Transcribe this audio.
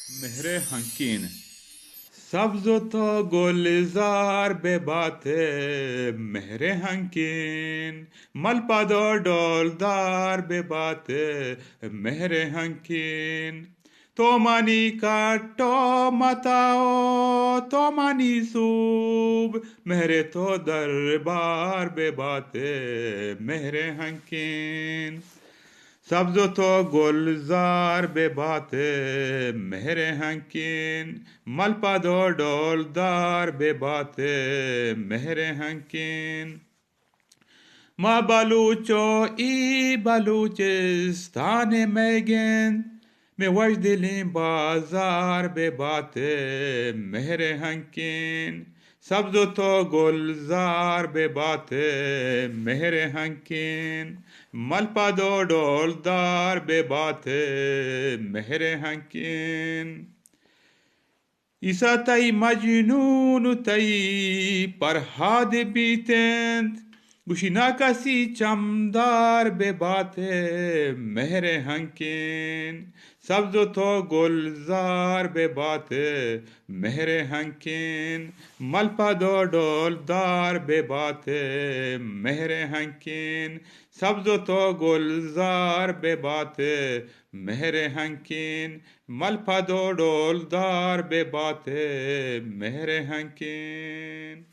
مهره هنکین سبز و تا گلزار به باته مهره هنکین ملپادو دولدار به باته مهره هنکین تو مانی کٹو متاو تو مانی سوب مهره تو دربار به باته مهره هنکین سبز و تو گلزار به بات مهر هنکین ملپادو ڈولدار به بات مهر هنکین ما بلوچو ای بلوچستان میگن میں وجدلین بازار به بات مهر هنکین سبز و تو گلزار به بات مهر هنکین ملپادو ڈولدار به بات مهر هنکین ایسا تای مجنون تای پرهاد بیتند گوشینا کسی چمدار به بات مهر هنکین سبز و تو گلزار به بات مهر هنکین ملپادو ڈولدار به بات مهر هنکین سبز و تو گلزار به بات مهر هنکین ملپادو ڈولدار به بات مهر هنکین